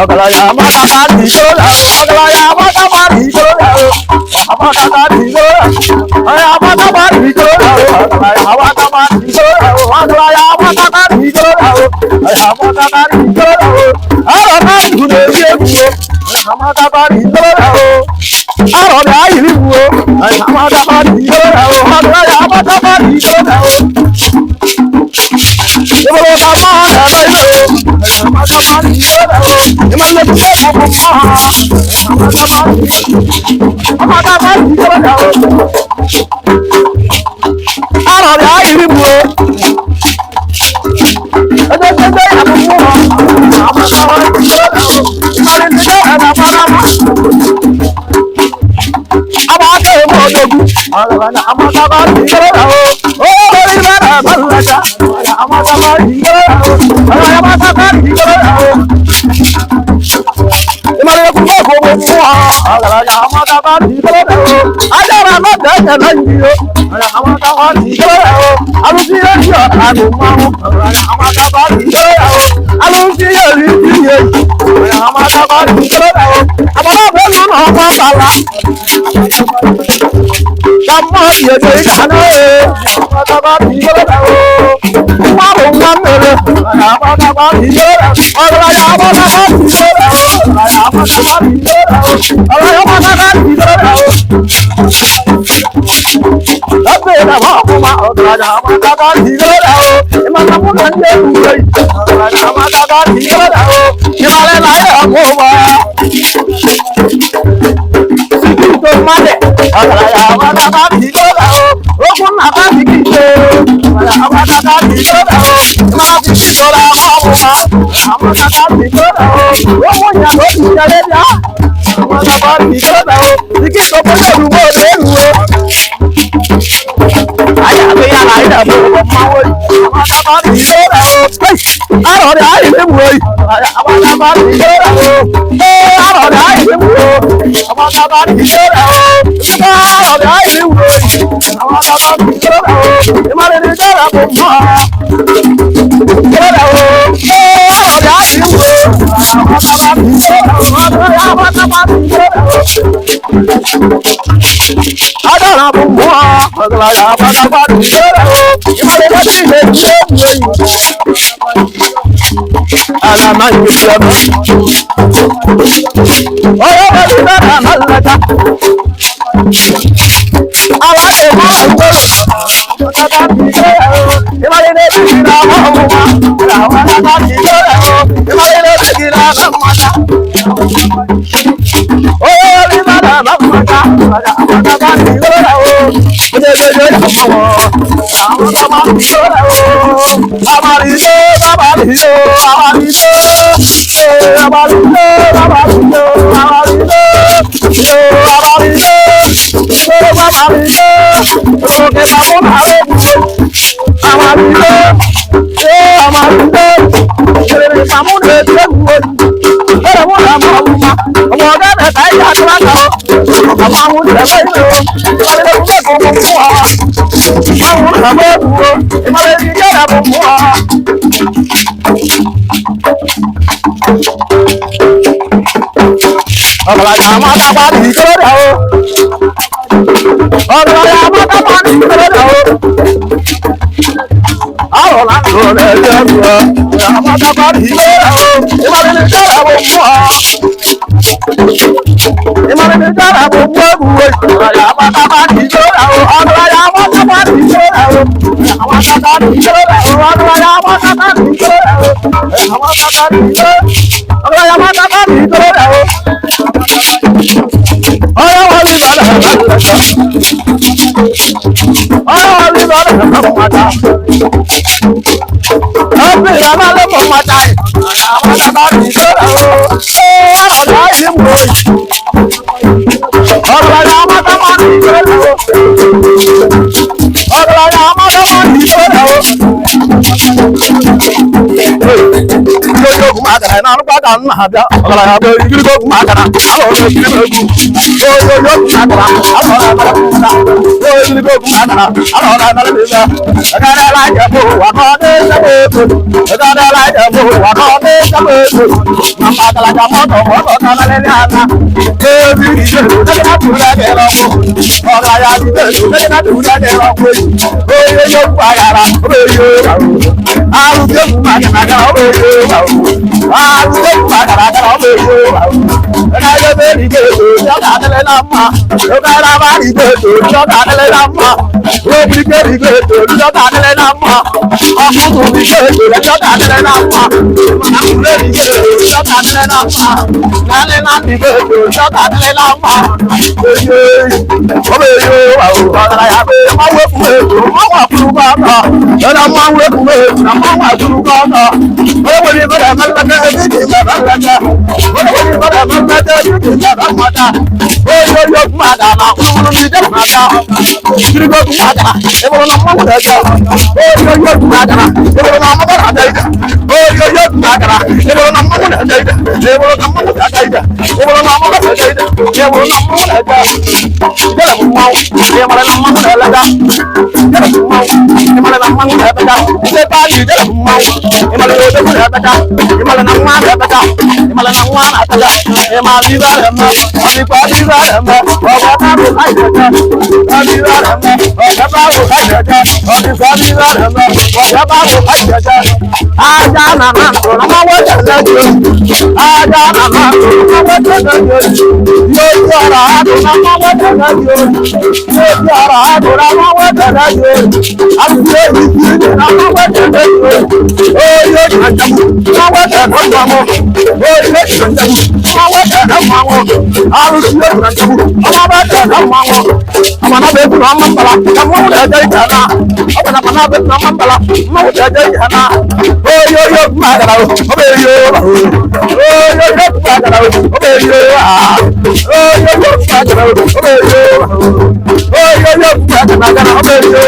Agala ya mata mati jola, agala ya mata mati jola, mata mati jola, ya mata mati jola, agala ya mata mati jola, agala ya mata mati jola, ya mata mati jola, ala mati gune yebuo, mata mati jola, ala ya yiribuo, mata mati jola, agala ya mata mati jola. ka nna ha bịa ọgara ya bụ igirigo okwu maka na ahụ na ekiri egwu oyo yo maka na ahụ na amara na oyo igirigo okwu maka na ahụ na amara na ọgara la ya bụ wa ka ọ na-ese ego ọgara la ya bụ wa ka ọ na-ese ego na maka la ka mọtọ mọtọ ka na lele ana ebi ije na ka tụrụ ga ere ọkụ ọgara ya dị na ka tụrụ ga ere ọkụ oyo yo agara oyo ahụ dị okwu maka na ga oyo ahụ dị okwu maka na ga oyo na ya be ri ge ya ka na le na ma ọgara ba ri ge ya ka na le na ma obi ge ri ge ya ka na le na ma ọkụ ri ge ya ka na le na ma na ri ge ya ka na le na ma na le na ri ge ya ka na le na ma oyo oyo ọgara ya be ma wo ku ma wa ku ba ka na ma wo ku na ma wa ku ka na o wo ni ba da ma ka ni ni ba ba ka o wo ni ba da ma ka ni ni ba ba ma da o yo yo ma da na ku ni da ma da ni go ku ma da e wo na ma da ka o yo yo ma da e wo na ma da da o yo yo ma da e wo na ma da da e wo na ma da da e wo na ma da da e wo na ma da da ya mu ma e ma na ma da la da ya mu ma e ma na ma da da e ba ni da mu ma e ma le do da da e ma na ma da da e ma na ma da da e ma li da ma ali pa li da ma o ba ta ru ai da ali da ma o ba ba ru ai da o di sa li da ma o ba ba ru ai da aja na na na ma wa da da aja na na na ma wa da da yo ya ra do na ma wa da da yo ya ra do na ma wa da da yo am ye ni na ma wa da da yo o yo na ta ma wa da da ma o yo na ta ma wa da da ma o alu si yo na ta ma wa da da ma o ama na be ku na ma bala ka mo da da ta na ama na be na ma bala mo da da ta na o yo yo ma da o be yo o yo yo ma da o be yo o yo yo ma da o be yo o yo yo ma da o be yo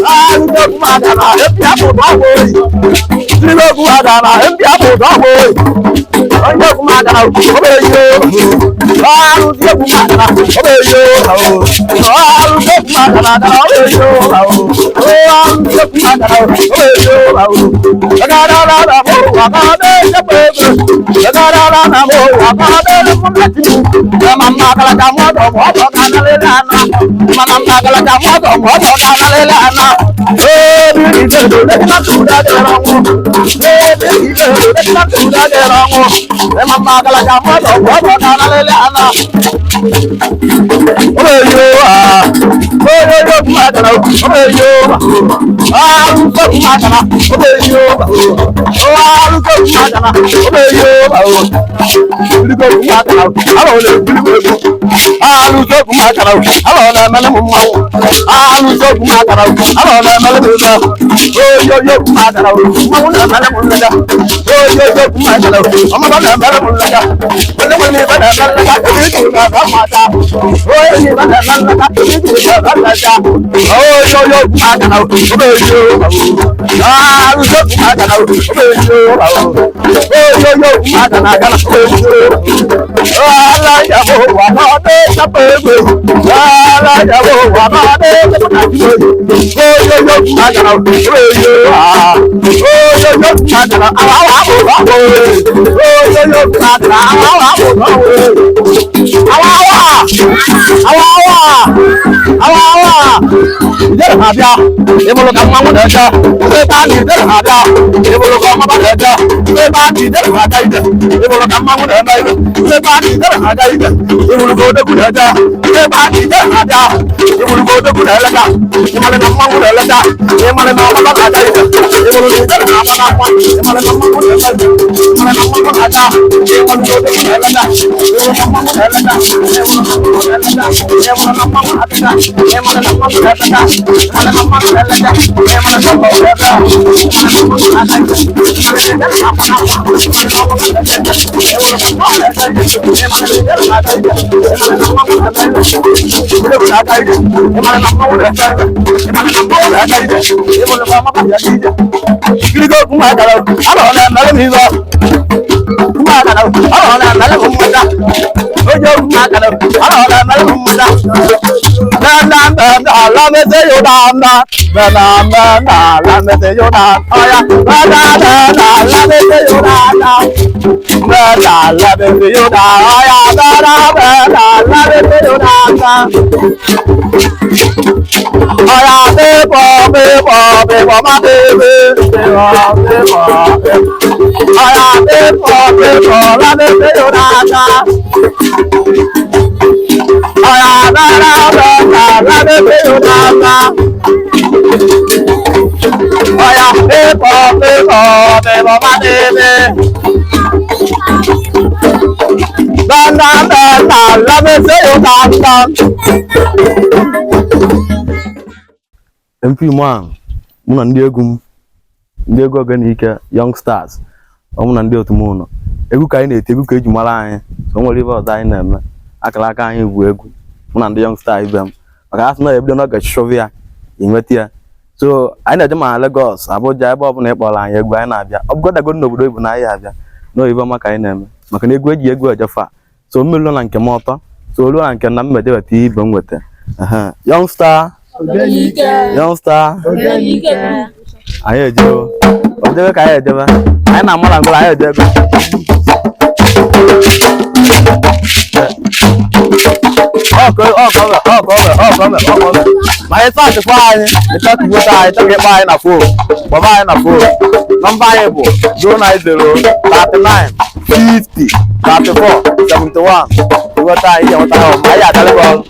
alu yo ma da na e pia po ba wo ni lo ku da na e pia po ba wo o yo ku ma da o be yo alu yo ku ma da o be yo alu yo ku ma da o be yo alu yo ku ma da o be yo da da da da mo wa ka de se pe da da da da mo wa ka de mo la ti ma ma ka la da mo do mo do ka na le la na ma ma ka la da mo do mo do ka na le la na bi ni de do de na tu da de ra mo bi ni de do de na tu da de ra mo ma ma ka la da mo do mo do ka na le la na o yo yo ma da o yo alu ko ma da na o yo alu ko ma da na o yo alu ko ma da na alo le alu ko ma da na alo na mele mo ma alu ko ma da na alo na mele mo da o yo ma da na ma mo na mele mo da o yo ma da na ma ba na mele mo da mele mo ni ba na mele ka ti ba ma da o ni ba na mele ka ti ba ma da o yo ma da na o yo alu ko ma da na o yo ma da na ga na o ala ya bo wa na de ta pe gbe ala ya bo wa na de ta na ji o ma da na o yo ma da na awa wa bo wa bo o ma da na awa wa bo wa awa der ha bia e mo lo ka ma mo da ja e ba ni der ha bia e mo lo ka ma ba da ja e ba ni der ha da ida e mo lo ka ma mo da ba ida e ba ni der ha da ida e mo lo ko da ku da ja e ba ni der ha da e mo lo ko da ku da la da e mo lo ka ma mo da la da e mo lo ma ba da ida e mo lo der ha ma na ma e mo lo ka ma mo da la da e mo lo ma ma da da e mo lo ko da ku da la da e mo lo ka ma mo da la da e mo lo ko da la da e mo lo ka ma mo da da e mo lo ka ma mo da la da MP man, muna ndị egwu Oganike Young Stars, muna ndị otu mụ nọ. Egwu ka anyị na-eti, egwu ka eji mara anyị. So nwere ibe ọzọ anyị na-eme. Akara aka anyị bụ egwu. Muna ndị Young Stars ibe m. Maka asị na ebido n'oge chọvi ya, inweta ya. So anyị na-eje ma Lagos, Abuja, ebe ọ bụla ịkpọrọ anyị egwu anyị na-abịa. Ọ bụgodago n'obodo ibu na anyị abịa. N'oyibo maka anyị na-eme. Maka na egwu eji egwu ejefa. So mmelu na nke m ọtọ. So olu na nke na mmeje weta ibe m weta. Young Star Young Star anyị ejebe ojebe ka anyị ejebe anyị na-amara ngwụrụ anyị ejebe ma anyị sachịkwa anyị ịchọkigota anyị chọka ịkpa anyị na fon gbaba anyị na fon nọmba anyị bụ 09039 50 34 71 ịghọta anyị enweta ahụ ma anyị agalịba ọrụ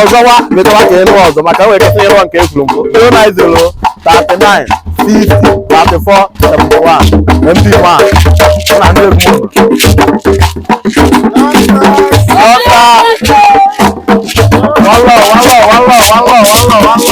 ọzọwa metawa ka ịnụ ọzọ maka nwere kesị ịrụ nke ekwuru mbụ 09039 50 34 71 MP man na ndị egwu one love